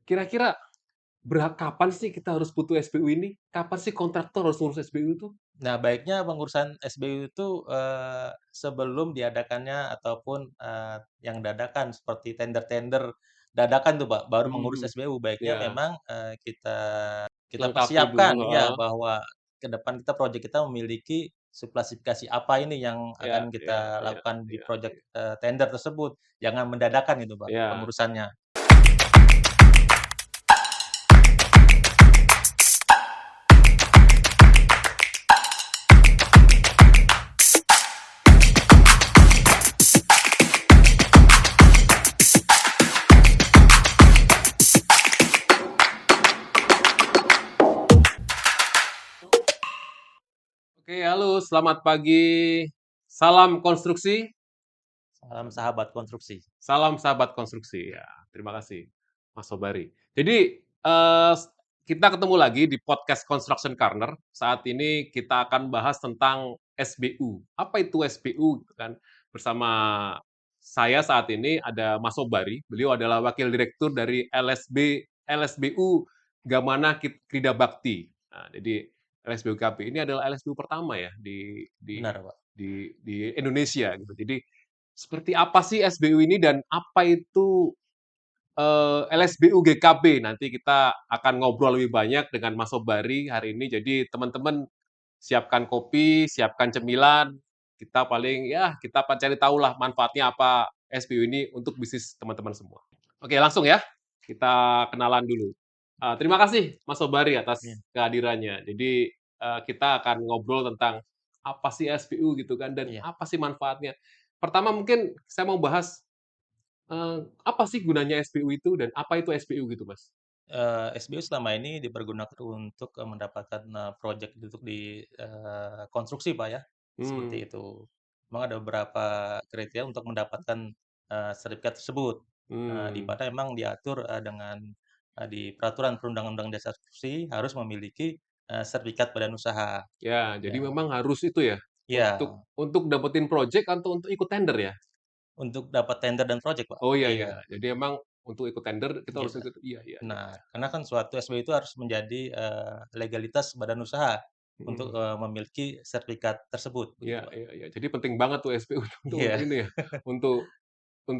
Kira-kira kapan sih kita harus butuh SBU ini? Kapan sih kontraktor harus ngurus SBU itu? Nah, baiknya pengurusan SBU itu, sebelum diadakannya ataupun, yang dadakan seperti tender-tender dadakan tuh, Pak, baru mengurus Mhm. SBU. Baiknya Ya, memang, kita lengkapi dulu, persiapkan ya, heeh. bahwa ke depan project kita memiliki klasifikasi apa ini yang Ya, akan ya, kita ya, lakukan di ya, project, ya. tender tersebut. Jangan mendadak gitu, Pak, Ya. pengurusannya. Oke, halo, selamat pagi. Salam konstruksi, Salam sahabat konstruksi. salam sahabat konstruksi. Ya, terima kasih, Mas Sobari. Jadi, kita ketemu lagi di podcast Construction Corner. Saat ini kita akan bahas tentang SBU. Apa itu SBU gitu kan? Bersama saya saat ini ada Mas Sobari. Beliau adalah wakil direktur dari LSBU Gamana Krida Bakti. Nah, jadi LSBU KB ini adalah LSBU pertama ya Benar, Pak. di Indonesia gitu. Jadi seperti apa sih SBU ini dan apa itu LSBU GKB? Nanti kita akan ngobrol lebih banyak dengan Mas Sobari hari ini. Jadi teman-teman siapkan kopi, siapkan cemilan. Kita cari tahu lah manfaatnya apa SBU ini untuk bisnis teman-teman semua. Oke, langsung ya. Kita kenalan dulu. Terima kasih Mas Sobari Iya, atas kehadirannya. Jadi kita akan ngobrol tentang apa sih SBU gitu kan dan iya. apa sih manfaatnya. Pertama mungkin saya mau bahas apa sih gunanya SBU itu dan apa itu SBU gitu, Mas? SBU selama ini dipergunakan untuk, mendapatkan, project untuk di, konstruksi, Pak, ya, Hmm. seperti itu. Memang ada beberapa kriteria untuk mendapatkan, sertifikat tersebut, di Hmm. mana memang diatur, dengan, di Peraturan Perundang-Undangan Dasar Konstruksi harus memiliki, sertifikat badan usaha, Ya, jadi ya. memang harus itu ya, Iya, untuk dapetin project atau untuk ikut tender ya? untuk dapat tender dan project, Pak. Oh, iya iya, Iya, jadi emang untuk ikut tender kita iya. harus ikut iya iya iya. Nah, karena kan suatu SBU itu harus menjadi, legalitas badan usaha untuk, Mhm. memiliki sertifikat tersebut, begitu, Iya Pak. iya iya, jadi penting banget tuh SBU untuk Iya, ini ya, untuk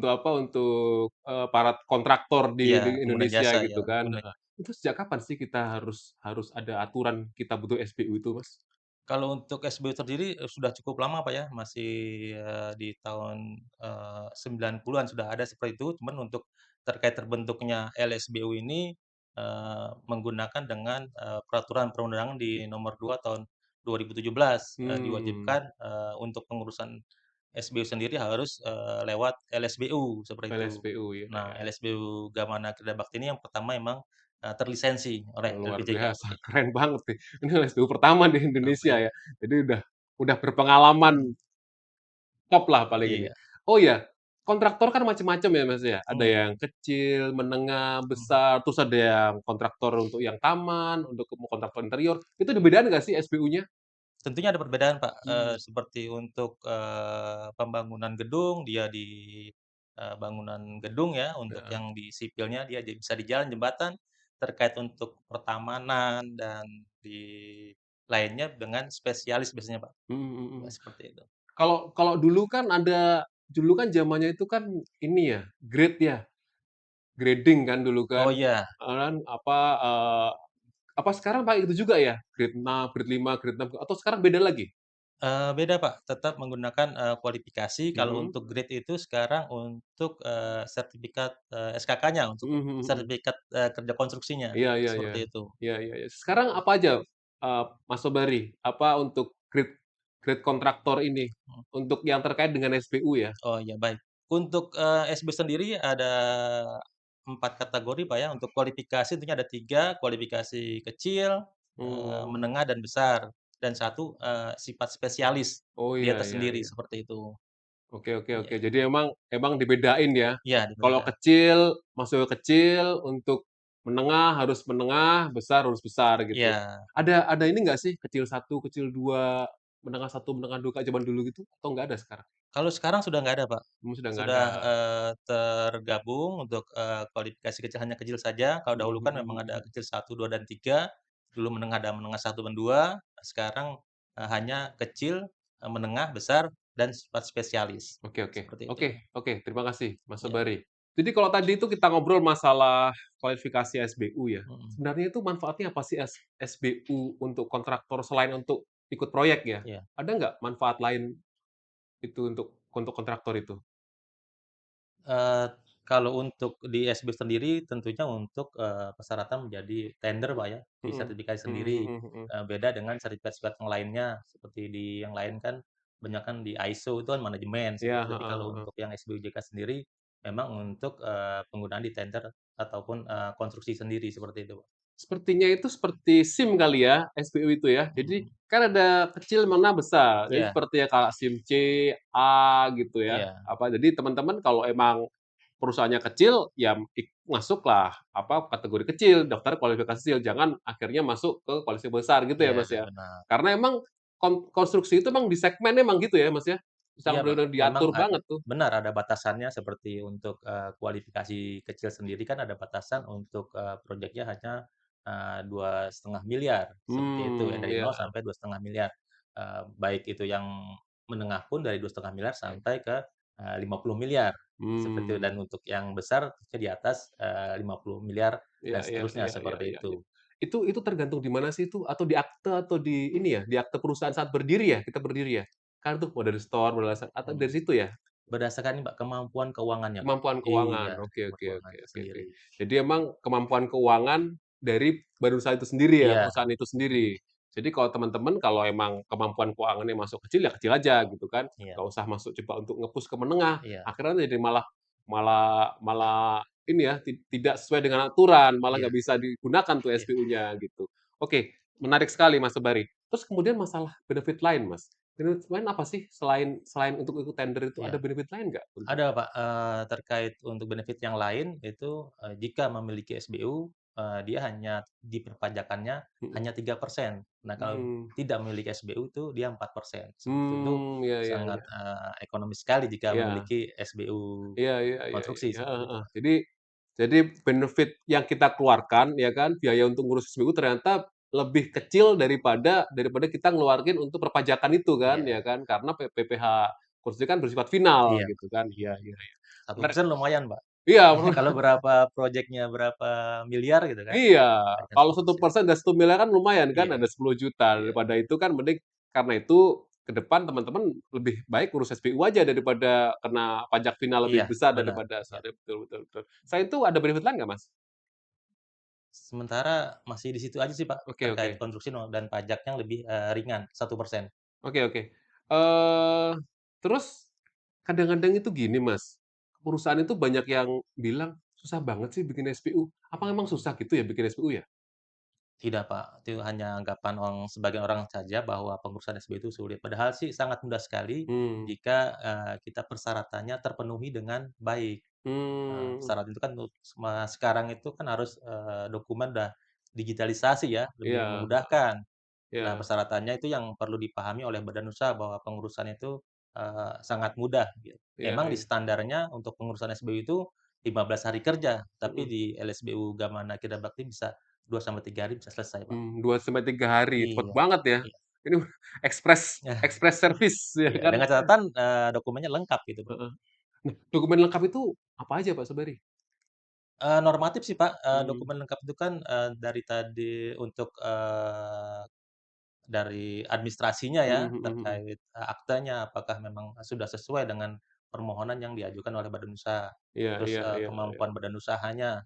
apa, untuk, para kontraktor iya, di pengguna Indonesia jasa ya, gitu kan, pengguna. heeh. Itu sejak kapan sih kita harus harus ada aturan kita butuh SBU itu, Mas? Kalau untuk SBU sendiri, sudah cukup lama, Pak, ya, masih, di tahun, 90-an sudah ada seperti itu, cuman untuk terkait terbentuknya LSBU ini, menggunakan dengan, peraturan perundangan di nomor 2 tahun 2017, Hmm. diwajibkan, untuk pengurusan SBU sendiri harus, lewat LSBU, seperti itu. LSBU, ya Nah, ya. LSBU Gamana Kerja Bakti ini yang pertama memang, terlisensi oleh Luar LPJK, biasa, seperti itu. keren banget nih. Ini LSBU pertama di Indonesia Iya, ya. Jadi udah berpengalaman top lah paling ini. iya, Oh ya, kontraktor kan macam-macam ya, Mas, ya. Ada mhm, yang kecil, menengah, mhm. besar, terus ada yang kontraktor untuk yang taman, untuk kontraktor interior. Itu ada bedaan nggak sih SBU-nya? Tentunya ada perbedaan, Pak, Hmm. seperti untuk, pembangunan gedung, dia di, bangunan gedung ya, untuk Heeh. yang di sipilnya dia bisa di jalan, jembatan, terkait untuk pertamanan dan di lainnya dengan spesialis biasanya, Pak, Mhm mhm ya mhm. seperti itu. Kalau kalau dulu kan zamannya itu kan ini ya, grade ya, grading kan dulu Oh kan, iya, apa, apa sekarang pakai itu juga ya? Grade 6, grade 5, grade 6 atau sekarang beda lagi? beda, Pak, tetap menggunakan, kualifikasi. Kalau Mhm. untuk grade itu sekarang untuk, sertifikat, SKK-nya, untuk Mhm mhm mhm. sertifikat, kerja konstruksinya, Iya iya iya. seperti itu. Iya iya iya. Sekarang apa aja, Mas Sobari, apa untuk grade grade kontraktor ini, Mhm. untuk yang terkait dengan SBU ya? Oh iya, baik. Untuk, SB sendiri ada 4 kategori, Pak, ya. Untuk kualifikasi tentunya ada 3 kualifikasi kecil, Oh. menengah, dan besar. Dan satu sifat spesialis, Oh, dia iya iya tersendiri, iya. seperti itu. Oke oke oke. Iya, Jadi emang dibedain ya? iya, Kalau berbeda. kecil, masuk ke kecil, untuk menengah, besar harus besar gitu. Iya. Ada ini nggak sih, kecil satu, kecil 2, menengah satu, menengah 2 kayak zaman dulu gitu atau nggak ada sekarang? Kalau sekarang sudah nggak ada, Pak. Sudah nggak ada. Sudah, tergabung untuk, kualifikasi kecil hanya kecil saja. Kalau Mhm dahulu kan mhm memang ada mhm. kecil satu 2 dan 3. Dulu menengah ada menengah satu dan 2. Sekarang, hanya kecil, menengah, besar, dan sifat spesialis, Oke oke. seperti itu. Oke oke, terima kasih Mas Ya, Sobari. Jadi kalau tadi itu kita ngobrol masalah kualifikasi SBU ya. mhm, Sebenarnya itu manfaatnya apa sih SBU untuk kontraktor selain untuk ikut proyek ya? iya. Ada nggak manfaat lain itu untuk kontraktor itu? Eee, Kalau untuk di SB sendiri tentunya untuk, persyaratan menjadi tender, Pak, ya, Mhm. disertifikasi sendiri, Mhm mhm mhm. beda dengan sertifikat-sertifikat yang lainnya, seperti di yang lain kan kebanyakan di ISO itu kan manajemen, Iya, seperti itu. Tapi heeh kalau heeh. untuk yang SBUJK sendiri memang untuk, penggunaan di tender ataupun, konstruksi sendiri, seperti itu, Pak. Sepertinya itu seperti SIM kali ya, SBU itu ya. Jadi Mhm. kan ada kecil, menengah, besar. Jadi Iya seperti ya kayak SIM C, A gitu ya. iya Jadi teman-teman kalau emang perusahaannya kecil, ya masuklah kategori kecil, daftar kualifikasi kecil, jangan akhirnya masuk ke kualifikasi besar gitu ya, iya, Mas, ya. benar. Karena emang konstruksi itu emang di segmen emang gitu ya, Mas, ya? Bisa Iya, Pak, benar-benar memang diatur banget tuh. benar ada batasannya seperti untuk, kualifikasi kecil sendiri kan ada batasan untuk, projeknya hanya, 2,5 miliar seperti itu ya, dari Iya. nol sampai 2,5 miliar. Baik itu yang menengah pun dari 2,5 miliar sampai ke, 50 miliar seperti itu, Mmm. dan untuk yang besar tentunya di atas, 50 miliar Iya dan iya seterusnya iya iya seperti iya iya. itu. Itu tergantung di mana sih itu? Atau di akte atau di ini ya, di akte perusahaan saat berdiri ya, kita berdiri ya? Kan tuh modal store, modal atau Mhm. dari situ ya? Berdasarkan ini, Pak, kemampuan keuangannya, Pak. Kemampuan keuangan. Iya, Oke kemampuan oke keuangan oke itu oke oke. sendiri. Jadi emang kemampuan keuangan dari badan usaha itu sendiri ya, Iya, perusahaan itu sendiri. Jadi kalau teman-teman kalau emang kemampuan keuangannya masuk kecil, ya kecil aja gitu kan. iya, Nggak usah masuk coba untuk nge-push ke menengah, iya, akhirnya jadi malah malah malah ini ya, tidak sesuai dengan aturan, malah iya, nggak bisa digunakan tuh iya, SPU-nya gitu. Oke, menarik sekali Mas Sobari. Terus kemudian masalah benefit lain Mas. Benefit lain apa sih selain selain untuk ikut tender itu, ada iya. benefit lain nggak untuk Ada, Pak, terkait untuk benefit yang lain itu, jika memiliki SBU, dia hanya di perpajakannya mhm. hanya 3%. Nah, kalau Mmm. tidak memiliki SBU itu dia 4%, seperti itu. Iya iya Sangat, iya. ekonomis sekali jika Iya. memiliki SBU Iya iya iya iya. konstruksi, Heeh seperti itu, heeh. Pak. Jadi benefit yang kita keluarkan ya kan, biaya untuk ngurus SBU ternyata lebih kecil daripada daripada kita ngeluarin untuk perpajakan itu kan, Iya ya kan. Karena PPh kursi kan bersifat final iya, gitu kan. Iya iya iya. Menarik. 1% lumayan, Pak. Iya Kalau berapa projeknya berapa miliar gitu kan, iya. hanya Kalau satu satu persen. persen dari 1 miliar kan lumayan kan, Iya ada 10 juta. iya Daripada itu kan mending karena itu ke depan teman-teman lebih baik urus SPU aja daripada kena pajak final lebih iya, besar benar, daripada iya. betul betul betul. Selain itu ada benefit lain nggak, Mas? Sementara masih di situ aja sih, Pak, Oke terkait oke. konstruksi dan pajak yang lebih, ringan, 1%. Oke oke. Eee, terus kadang-kadang itu gini, Mas, perusahaan itu banyak yang bilang, "Susah banget sih bikin SPU." Apa memang susah gitu ya bikin SPU ya? Tidak, Pak, itu hanya anggapan sebagian orang saja bahwa pengurusan SB itu sulit. Padahal sih sangat mudah sekali Mmm. jika, kita persyaratannya terpenuhi dengan baik. Mmm. Syarat itu kan sekarang itu kan harus, dokumen udah digitalisasi ya, lebih Iya, memudahkan. Nah, iya. persyaratannya itu yang perlu dipahami oleh badan usaha bahwa pengurusan itu, sangat mudah gitu. Iya Memang di iya. standarnya untuk pengurusan SBU itu 15 hari kerja, tapi Mhm. di LSBU Gamana Kira Bakti bisa 2 sampai 3 hari bisa selesai, Pak. 2 sampai 3 hari, cepet Iya banget ya. iya. Ini express express service ya Iya, kan? dengan catatan, dokumennya lengkap gitu, Pak. Heeh. Nah, dokumen lengkap itu apa aja, Pak Sobari? Normatif sih, Pak, Mmm. dokumen lengkap itu kan, dari tadi untuk, dari administrasinya ya, Mhm mhm mhm. terkait, aktenya apakah memang sudah sesuai dengan permohonan yang diajukan oleh badan usaha. Iya Terus, iya iya iya. kemampuan badan usahanya,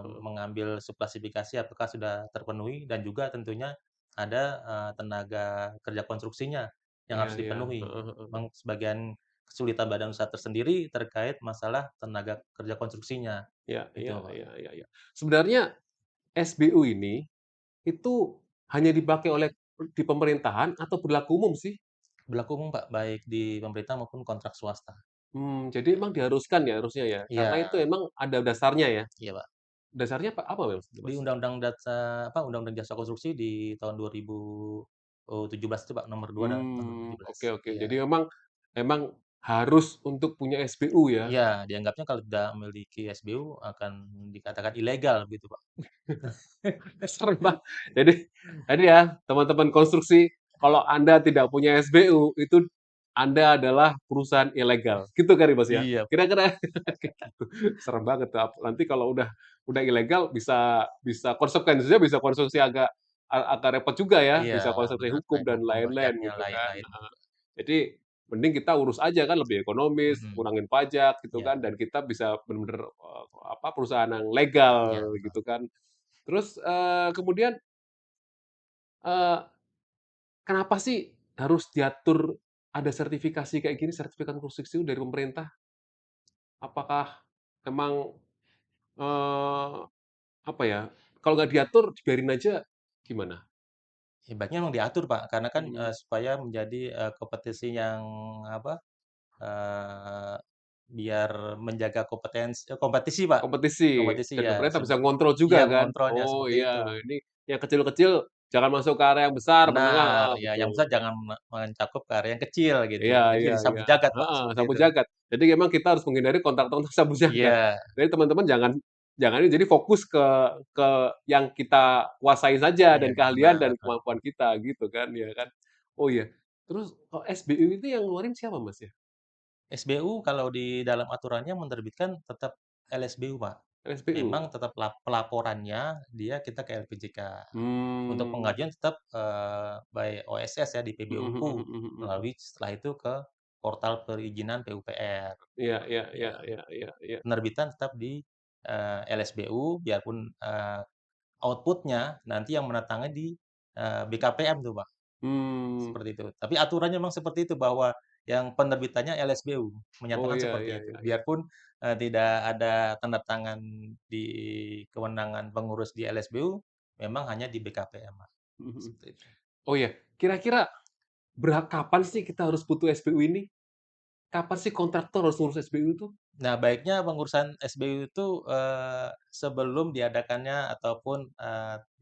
Heeh. mengambil subklasifikasi apakah sudah terpenuhi dan juga tentunya ada, tenaga kerja konstruksinya yang Iya harus iya. dipenuhi. Heeh heeh heeh. Memang sebagian kesulitan badan usaha tersendiri terkait masalah tenaga kerja konstruksinya, Iya itu, iya Pak. iya iya iya. Sebenarnya SBU ini, itu hanya dipakai oleh di pemerintahan atau berlaku umum sih? Berlaku umum, Pak, baik di pemerintah maupun kontrak swasta. Jadi emang diharuskan ya harusnya ya? Karena Iya itu emang ada dasarnya ya? iya, Pak. Dasarnya apa Mas itu, Di Mas? Undang-Undang Undang-Undang Jasa Konstruksi di tahun 2000, U17 itu, Pak, nomor 2 dan nomor 17. Oke oke. Iya. Jadi memang memang harus untuk punya SBU ya? Iya, dianggapnya kalau tidak memiliki SBU akan dikatakan ilegal begitu, Pak. Serem Bang. Jadi ya, teman-teman konstruksi, kalau Anda tidak punya SBU, itu Anda adalah perusahaan ilegal. Gitu kan ya, Mas, ya? Iya, Kira-kira kayak gitu. Serem banget tuh, nanti kalau udah ilegal bisa bisa konsekuensinya bisa konsumsi agak repot juga ya, iya, bisa konsekuensi benar, hukum selain dan hukum lain-lain pajaknya gitu kan, lain-lain heeh. juga. Jadi mending kita urus aja kan lebih ekonomis, Mhm, kurangin pajak gitu iya kan, dan kita bisa bener-bener, perusahaan yang iya, legal betul. gitu kan. Terus, kemudian, eee, kenapa sih harus diatur ada sertifikasi kayak gini, sertifikat konstruksi dari pemerintah? Apakah memang, eee, apa ya, kalau nggak diatur dibiarin aja gimana? Baiknya memang diatur, Pak, karena kan, Mhm. supaya menjadi, kompetisi yang apa, eee, biar menjaga kompetisi, Pak. Kompetisi, Kompetisi dan ya, pemerintah bisa ngontrol iya juga kan? mengontrolnya Oh seperti itu. iya, ini yang kecil-kecil jangan masuk ke area yang besar, menengah Benar, heeh, ya yang besar betul. jangan mencakup ke area yang kecil gitu. Iya Itu iya jadi sabu iya, jagat, Pak, heeh, seperti sapu itu. jagat. Jadi memang kita harus menghindari kontak-kontak sapu jagat. Iya, Jadi teman-teman jangan jangan ini, jadi fokus ke yang kita kuasai saja iya dan keahlian benar. dan kemampuan kita gitu kan, ya kan. Oh iya, terus kalau SBU itu yang ngeluarin siapa Mas ya? SBU kalau di dalam aturannya menerbitkan tetap LSBU, Pak. SBU? Memang tetap pelaporannya dia kita ke LPJK. Untuk Mmm, pengajuan tetap, by OSS ya di mhm PBUku, mhm mhm mhm. melalui setelah itu ke portal perizinan PUPR, Iya iya iya ya. iya iya iya. Penerbitan tetap di, LSBU biarpun, output-nya nanti yang menandatangani di, BKPM tuh, Pak, Mmm, seperti itu. Tapi aturannya memang seperti itu bahwa yang penerbitannya LSBU, oh menyatakan iya iya seperti itu. iya iya. Biarpun, tidak ada tanda tangan di kewenangan pengurus di LSBU, memang hanya di BKPM, Pak, Mhm mhm. seperti itu. Oh iya, kira-kira kapan sih kita harus butuh SBU ini? Kapan sih kontraktor harus ngurus SBU itu? Nah, baiknya pengurusan SBU itu, sebelum diadakannya ataupun,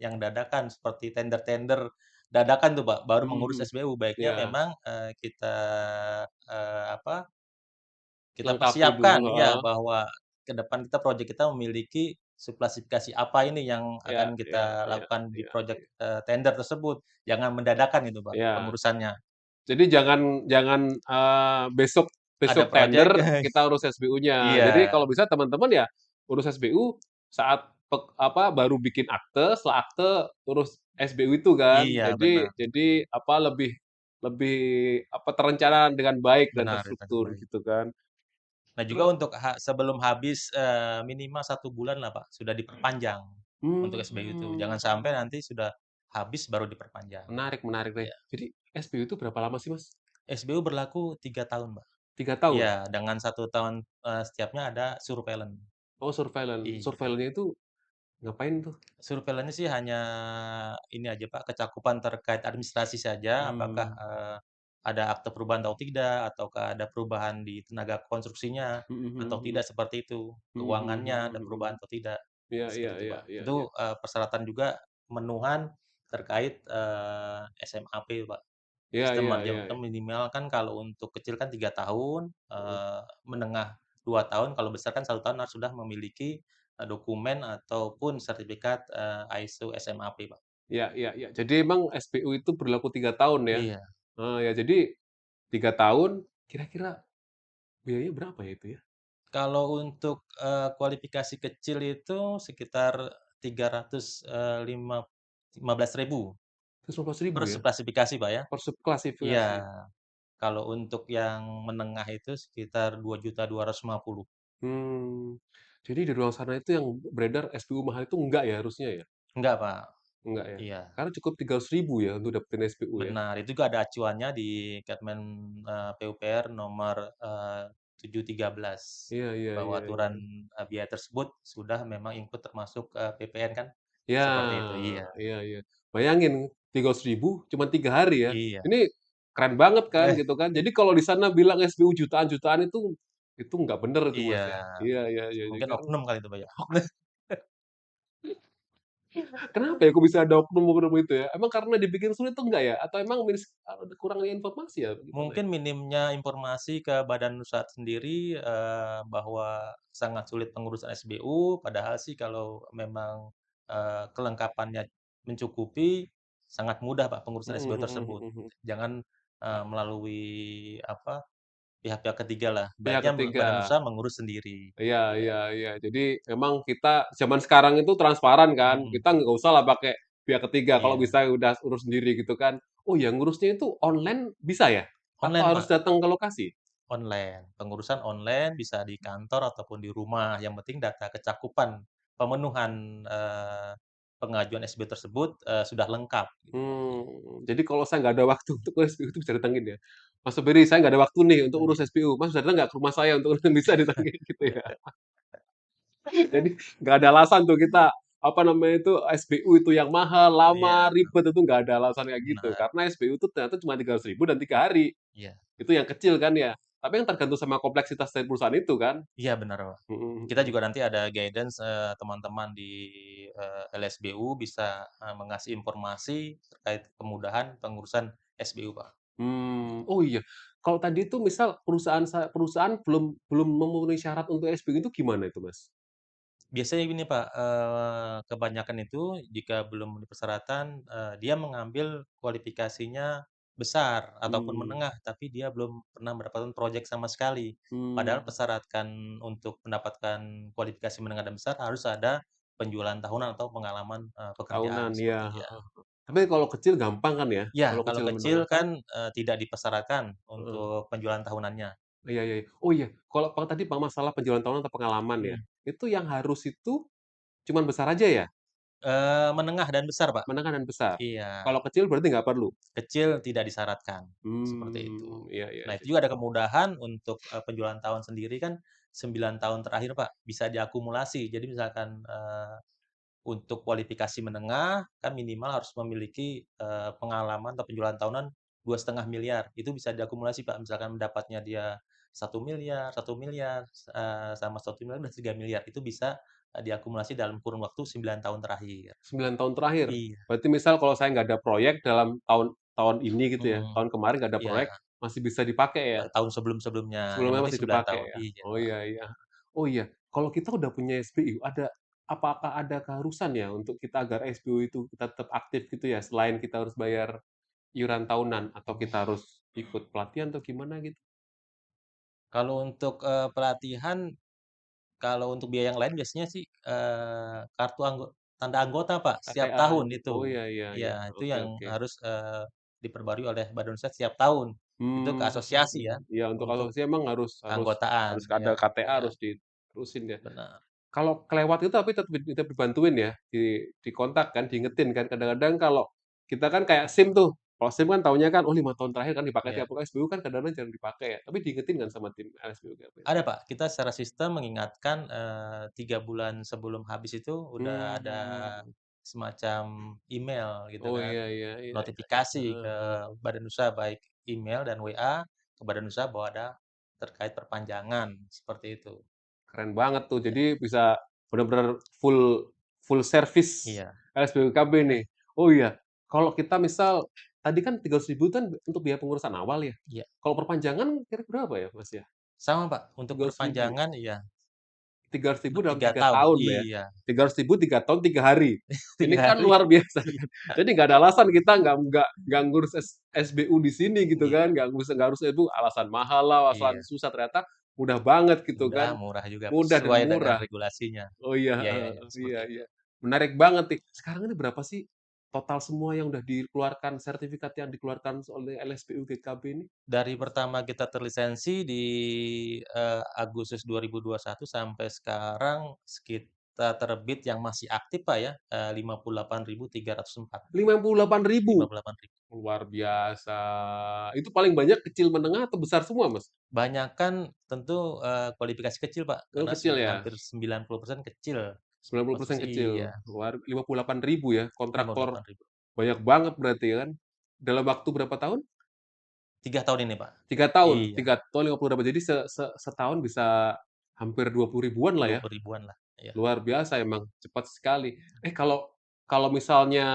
yang dadakan seperti tender-tender dadakan tuh, Pak, baru mengurus Mhm, SBU. Baiknya iya, memang, kita, apa, kita lengkapi dulu, persiapkan ya, heeh. bahwa ke depan kita project kita memiliki subklasifikasi apa ini yang Iya akan iya kita iya lakukan di iya project, iya tender tersebut. Jangan mendadakan itu, Pak, iya. pengurusannya. Jadi jangan jangan, besok Ada besok project tender kita urus SBU-nya. Jadi iya kalau bisa teman-teman ya urus SBU saat baru bikin akte, setelah akte urus SBU itu kan. iya, Jadi benar lebih lebih terencana dengan baik dan benar, itu terstruktur baik. gitu kan. Nah, juga Terus untuk sebelum habis, minimal 1 bulan lah, Pak, sudah diperpanjang untuk SBU itu. Jangan sampai mmm. nanti sudah habis baru diperpanjang. Menarik menarik deh. Iya. Jadi SBU itu berapa lama sih, Mas? SBU berlaku 3 tahun, Pak. 3 tahun? Iya, dengan 1 tahun, setiapnya ada surveillance. Oh, surveillance. Iya. Surveillance-nya itu ngapain tuh? Surveillance sih hanya ini aja, Pak, kecakupan terkait administrasi saja, apakah, Mmm, ada akte perubahan atau tidak, ataukah ada perubahan di tenaga konstruksinya mhm atau mhm mhm. tidak seperti itu, Mhm mhm keuangannya mhm ada mhm. perubahan atau tidak, Iya iya seperti itu, iya Pak. iya iya. Itu, persyaratan juga pemenuhan terkait, SMAP, Pak. Iya Sistem iya iya manajemen iya. minimal kan kalau untuk kecil kan 3 tahun, Heeh. menengah 2 tahun, kalau besar kan 1 tahun harus sudah memiliki, dokumen ataupun sertifikat, ISO SMAP, Pak. Iya iya iya. Jadi emang SBU itu berlaku 3 tahun ya? Iya. Ya jadi 3 tahun, kira-kira biayanya berapa ya itu ya? Kalau untuk, kualifikasi kecil itu sekitar 300, 15.000 Rp115.000 per ya? subklasifikasi, Pak, ya. Per Iya, subklasifikasi? kalau untuk yang menengah itu sekitar 2.250.000. Mmm. Jadi di luar sana itu yang beredar SBU mahal itu enggak ya harusnya ya? Enggak, Pak. Enggak ya? Iya. Karena cukup 300.000 ya untuk dapetin SBU ya? Benar, itu juga ada acuannya di Kepmen, PUPR nomor, 713, Iya iya bahwa iya aturan, iya. biaya tersebut sudah memang include termasuk, PPN kan, Ya, seperti itu, iya. iya iya. Bayangin 300.000 cuma 3 hari ya. Iya. Ini keren banget kan Eh, gitu kan. Jadi kalau di sana bilang SBU jutaan-jutaan itu nggak bener itu iya, Mas ya. Iya iya iya. mungkin Karena oknum kali itu, Pak, ya? Kenapa ya kok bisa ada oknum-oknum itu ya? Emang karena dibikin sulit tuh enggak ya? Atau emang kurangnya informasi ya? Gimana ya? Mungkin minimnya informasi ke badan usaha sendiri, bahwa sangat sulit pengurusan SBU, padahal sih kalau memang, kelengkapannya mencukupi, sangat mudah Pak pengurusan Mhm SBU mhm tersebut. mhm mhm. Jangan, melalui apa, pihak-pihak ketiga lah, Pihak baiknya ketiga. badan usaha mengurus sendiri. Iya Iya, iya iya. Jadi memang kita zaman sekarang itu transparan kan, mhm, kita nggak usah lah pakai pihak ketiga, kalau iya. bisa udah urus sendiri gitu kan. Oh ya ngurusnya itu online bisa ya? Atau Online harus Pak, datang ke lokasi? online. Pengurusan online bisa di kantor ataupun di rumah, yang penting data kecakupan pemenuhan, pengajuan SBU tersebut, sudah lengkap gitu. Jadi kalau saya nggak ada waktu untuk urus SPU itu bisa ditangin ya? "Mas Soberi, saya nggak ada waktu nih untuk urus Iya. SPU, Mas bisa datang nggak ke rumah saya untuk bisa ditangin?" Gitu ya? Jadi nggak ada alasan tuh kita, apa namanya itu, SBU itu yang mahal, Iya, lama, ribet, itu nggak ada alasan kayak gitu. benar, Karena SBU itu ternyata cuma 300.000 dan 3 hari. iya. Itu yang kecil kan ya. Tapi yang tergantung sama kompleksitas dari perusahaan itu kan. Iya benar, Pak. Mhm Kita mhm. juga nanti ada guidance, teman-teman di, LSBU bisa, mengasih informasi terkait kemudahan pengurusan SBU, Pak. Oh iya, kalau tadi itu misal perusahaan belum belum memenuhi syarat untuk SBU itu gimana itu, Mas? Biasanya gini, Pak, kebanyakan itu jika belum memenuhi persyaratan, dia mengambil kualifikasinya besar ataupun Mmm, menengah, tapi dia belum pernah mendapatkan project sama sekali. Padahal mmm. persyaratan untuk mendapatkan kualifikasi menengah dan besar harus ada penjualan tahunan atau pengalaman, pekerjaan, Tahunan, iya, seperti ya. heeh. Tapi kalau kecil gampang kan ya? Ya, Kalau kalau kecil kecil menengah kan? kan, tidak dipersyaratkan Heeh. untuk penjualan tahunannya. Iya iya iya. Oh iya, kalau tadi masalah penjualan tahunan atau pengalaman ya, Mhm. itu yang harus itu cuman besar aja ya? Menengah dan besar, Pak. Menengah dan besar? Iya. Kalau kecil berarti nggak perlu? Kecil tidak disyaratkan, seperti itu. Iya iya Nah, iya. itu juga ada kemudahan untuk, penjualan tahun sendiri kan 9 tahun terakhir, Pak, bisa diakumulasi. Jadi misalkan, untuk kualifikasi menengah kan minimal harus memiliki, pengalaman atau penjualan tahunan 2,5 miliar. Itu bisa diakumulasi, Pak. Misalkan mendapatnya dia 1 miliar, 1 miliar, sama 1 miliar udah 3 miliar. Itu bisa, diakumulasi dalam kurun waktu 9 tahun terakhir. 9 tahun terakhir? Iya, Berarti misal kalau saya nggak ada proyek dalam tahun tahun ini gitu ya, mhm, tahun kemarin nggak ada iya, proyek, masih bisa dipakai ya? tahun sebelum-sebelumnya, yang Sebelumnya penting masih 9 dipakai tahun. ya? Iya, Oh Pak. iya iya. Oh iya, kalau kita udah punya SBU, apakah ada keharusan ya untuk kita agar SBU itu kita tetap aktif gitu ya, selain kita harus bayar iuran tahunan atau kita harus ikut pelatihan atau gimana gitu? Kalau untuk, pelatihan, kalau untuk biaya yang lain biasanya sih, kartu tanda anggota, Pak, setiap KTA tahun itu. Oh itu. iya iya iya. Iya, itu Oke yang oke. harus, diperbarui oleh Badan Usaha setiap tahun. Itu ke asosiasi ya, Iya untuk untuk asosiasi emang harus harus harus keanggotaan. ada Iya KTA iya, harus diterusin ya. benar. Kalau kelewat itu tapi tetap dibantuin ya, dikontak kan, diingetin kan. Kadang-kadang kalau kita kan kayak SIM tuh, kalau SIM kan taunya kan, oh 5 tahun terakhir kan dipakai Iya. tiap SBU kan kadang-kadang jarang dipakai ya, tapi diingetin kan sama tim LSBU Gapmen? Ada, Pak, kita secara sistem mengingatkan, 3 bulan sebelum habis itu udah ada Mmm. semacam email gitu Oh kan, iya iya iya iya iya. notifikasi Heeh ke heeh. badan usaha, baik email dan WA ke badan usaha bahwa ada terkait perpanjangan, seperti itu. Keren banget tuh, Iya jadi bisa benar-benar full full service iya LSBUKB nih. Oh iya, kalau kita misal tadi kan 300.000 kan untuk biaya pengurusan awal ya. iya. Kalau perpanjangan kira-kira berapa ya, Mas, ya? Sama, Pak, untuk 300.000 perpanjangan iya, 300.000 untuk dalam 3 3 tahun. tahun ya. Iya, 300.000 3 tahun 3 hari. 3 Ini kan hari. luar biasa Iya kan. Jadi nggak ada alasan kita nggak ngurus SBU di sini gitu iya kan, nggak harus itu alasan mahal lah, alasan iya. susah, ternyata mudah banget gitu Mudah, kan. murah juga, Mudah dan sesuai dengan murah. regulasinya, Oh iya, heeh, biayanya, iya seperti itu. iya. Menarik banget nih. Sekarang ini berapa sih total semua yang udah dikeluarkan, sertifikat yang dikeluarkan oleh LSPU GKB ini? Dari pertama kita terlisensi di, Agustus 2021 sampai sekarang kita terbit yang masih aktif, Pak, ya, 58.304, 58.000. 58.000. Luar biasa. Itu paling banyak kecil menengah atau besar semua, Mas? Banyakan tentu, kualifikasi kecil, Pak, Oh karena kecil ya? hampir 90% kecil. 90% Konstruksi kecil. iya, 58.000 ya, kontraktor 58.000. banyak banget berarti kan. Dalam waktu berapa tahun? 3 tahun ini, Pak. 3 tahun, Iya, 3 tahun 50 ribu. Jadi setahun bisa hampir 20 ribuan lah ya? 20 ribuan lah, iya. Luar biasa emang, cepat sekali. Kalau kalau misalnya,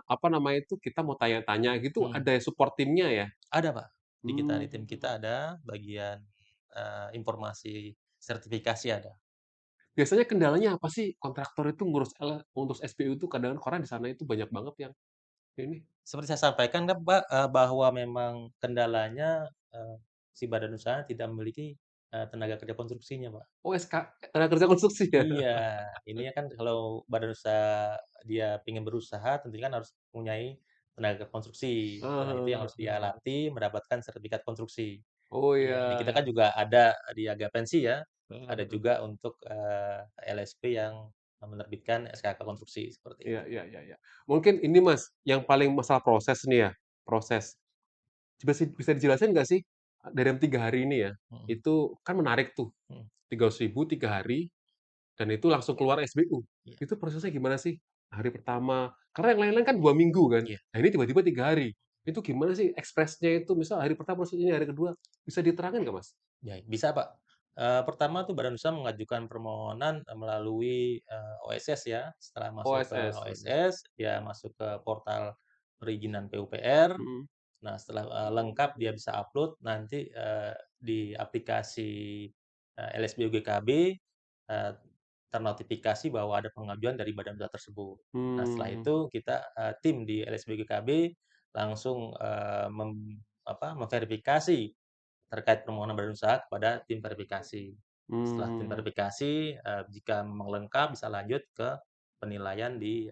apa namanya itu, kita mau tanya-tanya gitu, Mhm. ada support timnya ya? Ada, Pak. Di tim Mmm. kita ada bagian, informasi sertifikasi ada. Biasanya kendalanya apa sih kontraktor itu ngurus SBU itu kadang karena di sana itu banyak banget yang ini. Seperti saya sampaikan kan, Pak, bahwa memang kendalanya, si badan usaha tidak memiliki, tenaga kerja konstruksinya, Pak. Oh, tenaga kerja konstruksi ya? Iya, ini kan kalau badan usaha dia pengen berusaha tentunya kan harus mempunyai tenaga konstruksi. Nah, itu yang Heeh harus dia heeh. latih mendapatkan sertifikat konstruksi. Oh Iya, di kita kan ya. juga ada di Agapensi ya, Heeh ada heeh. juga untuk, LSP yang menerbitkan SKK konstruksi, seperti Iya itu. iya iya iya. Mungkin ini Mas, yang paling masalah proses nih ya, proses. Bisa dijelasin nggak sih, dari yang 3 hari ini ya, Mhm itu kan menarik tuh, mhm, 300.000 3 hari, dan itu langsung keluar SBU. iya Itu prosesnya gimana sih? Hari pertama, karena yang lain-lain kan 2 minggu kan, iya. nah ini tiba-tiba 3 hari. Itu gimana sih ekspresnya itu? Misal hari pertama prosesnya, hari kedua, bisa diterangin nggak Mas? Ya, bisa, Pak. Pertama tuh badan usaha mengajukan permohonan, melalui, OSS ya. Setelah masuk ke OSS, mhm. OSS, dia masuk ke portal perizinan PUPR. Mhm. Nah, setelah, lengkap dia bisa upload, nanti, di aplikasi, LSB UGKB, ternotifikasi bahwa ada pengajuan dari badan usaha tersebut. Nah, setelah Mmm, itu kita, tim di LSB UGKB langsung, memverifikasi terkait permohonan badan usaha kepada tim verifikasi. Setelah tim mmm. verifikasi, jika memang lengkap bisa lanjut ke penilaian di,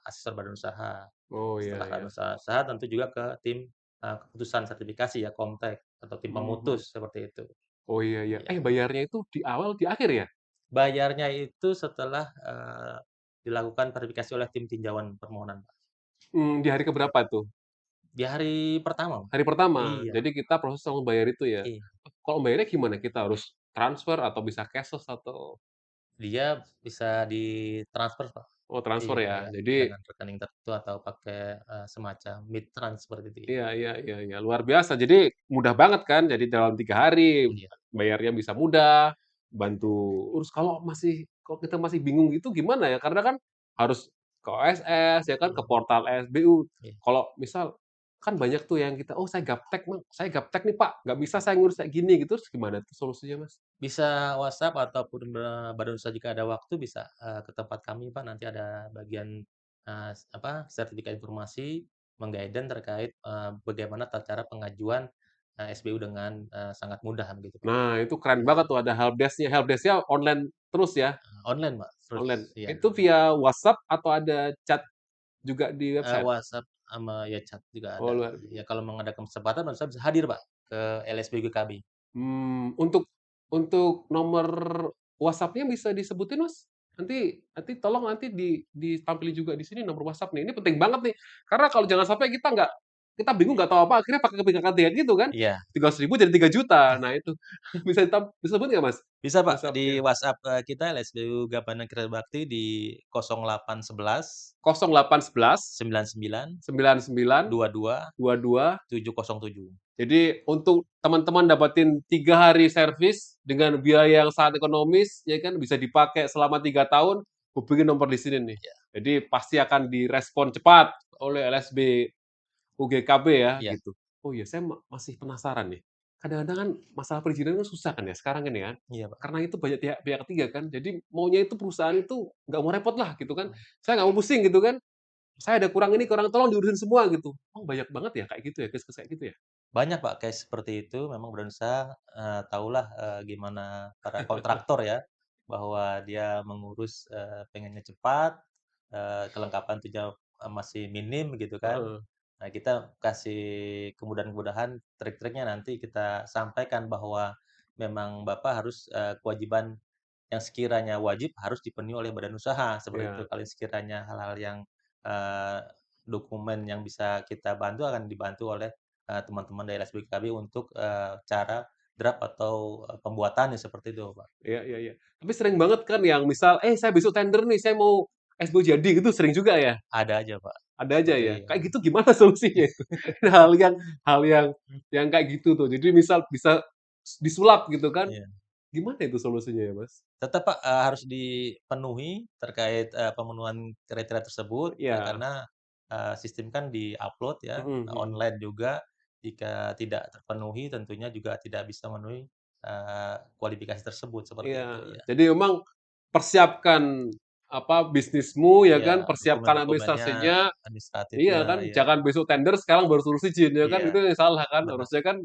asesor badan usaha. Oh, iya Setelah badan iya. usaha tentu juga ke tim, keputusan sertifikasi ya, Komtek atau tim Mhm. pemutus seperti itu. Oh, iya iya. Iya. Bayarnya itu di awal, di akhir ya? Bayarnya itu setelah, dilakukan verifikasi oleh tim tinjauan permohonan, Pak. Di hari ke berapa tuh? Di hari pertama, Pak. Hari pertama, Iya jadi kita proses langsung bayar itu ya? iya. Kalau bayarnya gimana? Kita harus transfer atau bisa cashless atau Dia bisa ditransfer, Pak. oh transfer Iya ya? iya, Jadi dengan rekening tertentu atau pakai, semacam Midtrans seperti itu, iya. iya iya iya iya, luar biasa. Jadi mudah banget kan, jadi dalam 3 hari Iya. bayarnya bisa mudah, bantu urus kalau kita masih bingung gitu gimana ya? Karena kan harus ke OSS ya kan, ke Mhm, portal SBU. iya. Kalau misal kan banyak tuh yang kita, "Oh saya gaptek nih Pak, nggak bisa saya ngurus kayak gini," gitu, terus gimana tuh solusinya Mas? Bisa WhatsApp ataupun badan usaha jika ada waktu bisa, ke tempat kami, Pak, nanti ada bagian, sertifikat informasi meng-guidance terkait, bagaimana cara pengajuan, SBU dengan, sangat mudah begitu, Pak. Nah itu keren Iya, banget tuh ada helpdesk-nya. Helpdesk-nya online terus ya? online, Pak, terus Online. iya, Itu via WhatsApp atau ada chat juga di website? WhatsApp sama ya chat juga Oh, ada. luar Ya kalau mengadakan kesempatan badan usaha bisa hadir, Pak, ke LSB GKB. untuk nomor WhatsApp-nya bisa disebutin, Mas? Nanti tolong nanti ditampilin juga di sini nomor WhatsApp nih, ini penting banget nih. Karena kalau jangan sampai kita bingung nggak tahu apa, akhirnya pakai kebijakan gitu kan, Iya. 300.000 jadi 3 juta. Nah itu, disebut nggak Mas, Bisa, Pak, di WhatsApp-nya? WhatsApp, kita LSDU Gapangan Kerja Bakti di 0811 0811 99 99 22 22. 707. Jadi untuk teman-teman dapatin 3 hari servis dengan biaya yang sangat ekonomis, ya kan, bisa dipakai selama 3 tahun, hubungi nomor di sini nih. Iya Jadi pasti akan direspon cepat oleh LSB UGKB ya, iya gitu. Oh iya, saya masih penasaran nih. Kadang-kadang kan masalah perizinan kan susah kan ya sekarang ini kan. iya, Pak. Karena itu banyak pihak pihak ketiga kan. Jadi maunya itu perusahaan itu nggak mau repot lah gitu kan. Mhm. Saya nggak mau pusing gitu kan. Saya ada kurang ini, kurang tolong diurusin semua gitu. Oh banyak banget ya kayak gitu ya, case-case kayak gitu ya? Banyak, Pak, case seperti itu memang badan usaha, tahulah, gimana para kontraktor ya, bahwa dia mengurus, pengennya cepat, kelengkapan tuh masih minim gitu kan. Heeh. Nah, kita kasih kemudahan-kemudahan, trik-triknya nanti kita sampaikan bahwa memang Bapak harus, kewajiban yang sekiranya wajib harus dipenuhi oleh badan usaha, seperti itu. Iya. Kalau sekiranya hal-hal yang, eee, dokumen yang bisa kita bantu akan dibantu oleh, teman-teman dari LSBKB untuk, cara draft atau, pembuatannya seperti itu, Pak. Iya iya iya. Tapi sering banget kan yang misal, saya besok tender nih, saya mau SBO jadi," gitu sering juga ya? Ada aja, Pak, Ada aja seperti ya? ya. Kayak gitu gimana solusinya itu? Hal yang kayak gitu tuh. Jadi misal bisa disulap gitu kan, Iya. Gimana itu solusinya ya, Mas? Tetap Pak, harus dipenuhi terkait, pemenuhan kriteria tersebut, Iya, karena, sistem kan di-upload ya, mhm mhm. online juga. Jika tidak terpenuhi tentunya juga tidak bisa memenuhi, kualifikasi tersebut, seperti itu, Iya, iya. jadi memang persiapkan, apa, bisnismu ya Iya, kan, persiapkan dokumen-dokumennya, administrasinya, administratifnya, iya kan, iya jangan besok tender sekarang baru suruh izin ya kan, iya, itu yang salah kan, benar, harusnya kan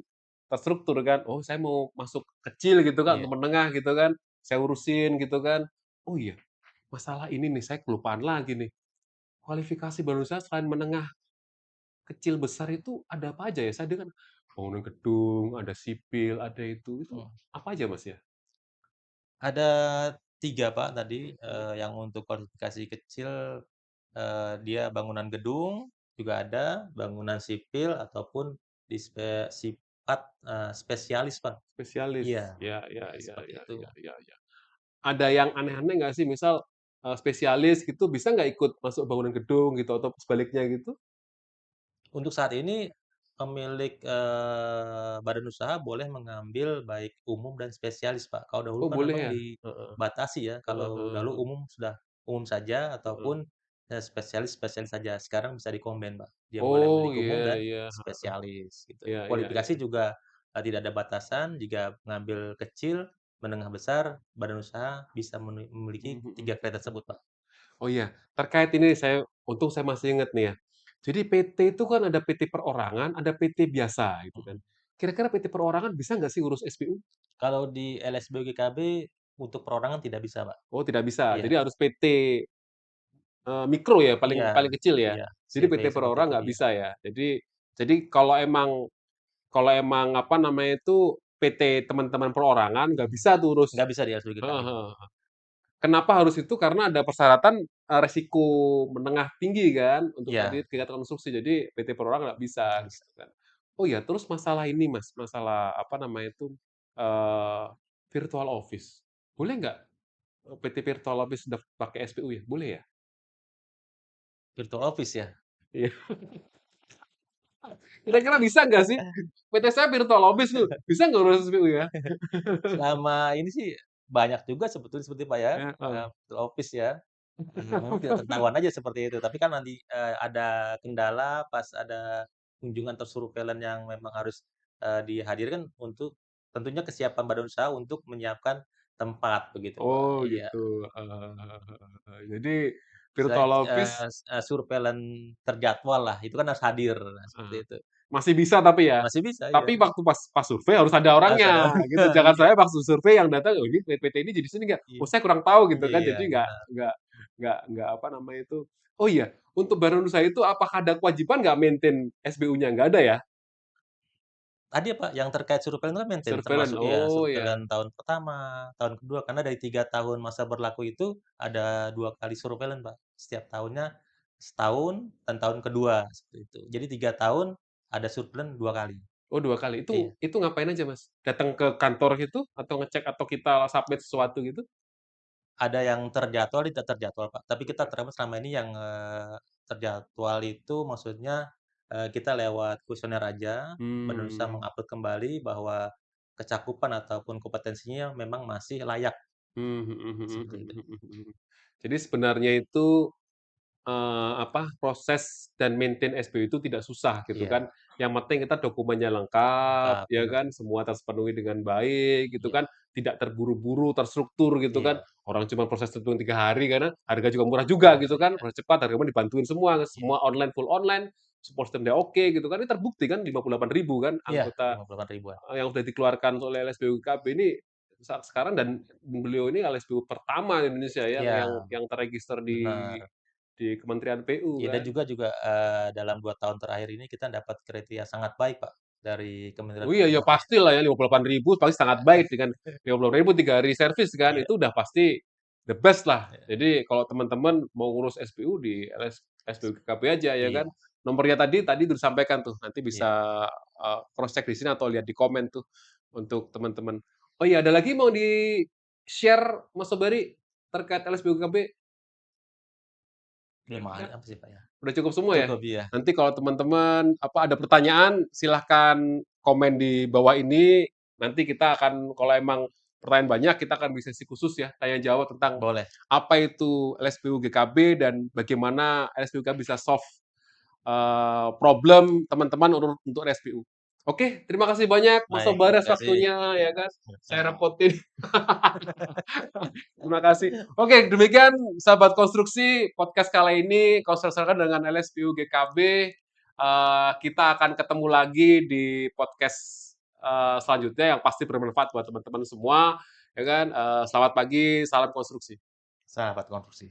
terstruktur kan, oh saya mau masuk kecil gitu kan, iya. untuk menengah gitu kan, saya urusin gitu kan. Oh iya, masalah ini nih saya kelupaan lagi nih, kualifikasi baru saya selain menengah, kecil, besar itu ada apa aja ya? Saya dengar bangunan gedung, ada sipil, ada itu Mhm. apa aja Mas ya? Ada 3 Pak tadi, Mhm. yang untuk kualifikasi kecil, dia bangunan gedung juga ada, bangunan sipil ataupun sifat, spesialis Pak. Spesialis, Iya, ya ya ya seperti ya itu. ya ya ya. Ada yang aneh-aneh nggak sih? Misal, spesialis gitu bisa nggak ikut masuk bangunan gedung gitu atau sebaliknya gitu? Untuk saat ini pemilik, badan usaha boleh mengambil baik umum dan spesialis Pak. Kalau dahulu Oh kan boleh memang ya? Heeh, dibatasi ya, heeh kalau dahulu heeh umum sudah umum saja heeh. ataupun, spesialis spesialis saja. Sekarang bisa di-combine Pak, dia boleh Oh, memiliki umum iya dan iya, heeh, spesialis gitu. iya iya Kualifikasi iya. juga, tidak ada batasan, jika mengambil kecil, menengah, besar, badan usaha bisa memiliki Mhm mhm 3 kriteria mhm. tersebut Pak. Oh iya, terkait ini untung saya masih ingat nih ya. Jadi PT itu kan ada PT perorangan, ada PT biasa gitu kan. Mhm. Kira-kira PT perorangan bisa nggak sih urus SBU? Kalau di LSB GKB untuk perorangan tidak bisa Pak. Oh tidak bisa, Iya. jadi harus PT mikro ya, Iya paling paling kecil ya? iya, Jadi CV PT per seperti orang itu, nggak iya. bisa ya? Jadi kalau emang apa namanya itu, PT teman-teman perorangan nggak Mhm. bisa tuh urus, Nggak bisa di LSB GKB, heeh Pak. heeh. Kenapa harus itu? Karena ada persyaratan, resiko menengah tinggi kan, untuk tadi Iya, kegiatan konstruksi, jadi PT perorangan nggak bisa, nggak bisa. gitu kan. Oh ya, terus masalah ini Mas, masalah apa namanya itu, eee, virtual office. Boleh nggak, PT virtual office udah pakai SPU ya? Boleh ya? Virtual Office ya? Iya. Kira-kira bisa nggak sih? PT saya virtual office loh, bisa nggak urus SPU ya? Selama ini sih banyak juga sebetulnya seperti Pak ya, Heeh. Virtual Office ya, memang tidak ketahuan aja seperti itu. Tapi kan nanti, ada kendala pas ada kunjungan atau surveillance yang memang harus, dihadirkan untuk tentunya kesiapan badan usaha untuk menyiapkan tempat begitu, Pak. Oh Iya. gitu, heeh heeh heeh heeh. Jadi Selain, virtual office surveillance terjadwal lah, itu kan harus hadir, nah seperti heeh, itu. masih bisa tapi ya? Masih bisa, iya. Tapi waktu pas pas survei harus ada Harus ada orangnya gitu, orangnya, jangan iya saya waktu survei yang datang, "Oh ini PT ini jadi sini nggak?" iya "Oh saya kurang tahu," gitu kan, iya, jadi benar. nggak apa namanya itu. Oh iya, untuk badan usaha itu apakah ada kewajiban nggak maintain SBU-nya? Nggak ada ya? Tadi ya, Pak, yang terkait surveillance itu kan maintain, Surveillance, termasuk ya oh ya. surveillance tahun pertama, tahun kedua, karena dari 3 tahun masa berlaku itu ada 2 kali surveillance, Pak. Setiap tahunnya setahun dan tahun kedua, seperti itu. Jadi 3 tahun ada surveillance 2 kali. Oh 2 kali, itu Iya. itu ngapain aja Mas? Datang ke kantor gitu atau ngecek atau kita submit sesuatu gitu? Ada yang terjadwal, tidak terjadwal, Pak. Tapi kita terapkan selama ini yang, terjadwal itu maksudnya, kita lewat kuesioner aja, berusaha Mmm, meng-upload kembali bahwa kecakupan ataupun kompetensinya memang masih layak, mhm mhm mhm seperti itu. mhm mhm. Jadi sebenarnya itu apa, proses dan maintain SBU itu tidak susah gitu Iya, kan. Yang penting kita dokumennya lengkap, lengkap, ya benar. kan, semua terpenuhi dengan baik gitu Iya kan, tidak terburu-buru, terstruktur gitu kan. iya, Orang cuma proses tentuin 3 hari karena harga juga murah juga benar, gitu kan, iya proses cepat, harga mah dibantuin semua, iya semua online, full online, support system-nya oke gitu kan. Ini terbukti kan 58.000 kan iya, anggota, 58 ribuan. yang sudah dikeluarkan oleh LSBU KB ini saat sekarang, dan beliau ini LSBU pertama di Indonesia Iya, yang terregister benar. di Kementerian PU Iya dan kan. juga, dalam 2 tahun terakhir ini kita dapat kriteria sangat baik, Pak, dari Oh Kementerian iya ya PU. Iya pastilah ya 58.000 pasti sangat baik dengan 50.000 3 hari servis kan, iya itu udah pasti the best lah. iya, Jadi kalau teman-teman mau ngurus SPU di SPU GKB aja ya kan. iya Nomornya tadi udah disampaikan tuh, nanti bisa, iya. cross check di sini atau lihat di komen tuh untuk teman-teman. Oh iya ada lagi mau di-share Mas Sobari terkait LSPU GKB? Belum ada apa sih, Pak, ya? Udah cukup semua ya? Cukup, iya. Nanti kalau teman-teman, apa, ada pertanyaan silahkan komen di bawah ini, nanti kita akan kalau emang pertanyaan banyak, kita akan bisa sesi khusus ya, tanya jawab tentang Boleh. apa itu LSPU GKB dan bagaimana LSPU GKB bisa solve problem teman-teman untuk LSPU. Oke, terima kasih banyak Mas Baik, Sobaras terima kasih. waktunya ya kan. Saya Sama-sama. repotin. Terima kasih. Oke, demikian sahabat konstruksi podcast kali ini konstruksikan dengan LSPU GKB. Kita akan ketemu lagi di podcast selanjutnya yang pasti bermanfaat buat teman-teman semua. Ya kan? Selamat pagi, salam konstruksi. Sahabat konstruksi.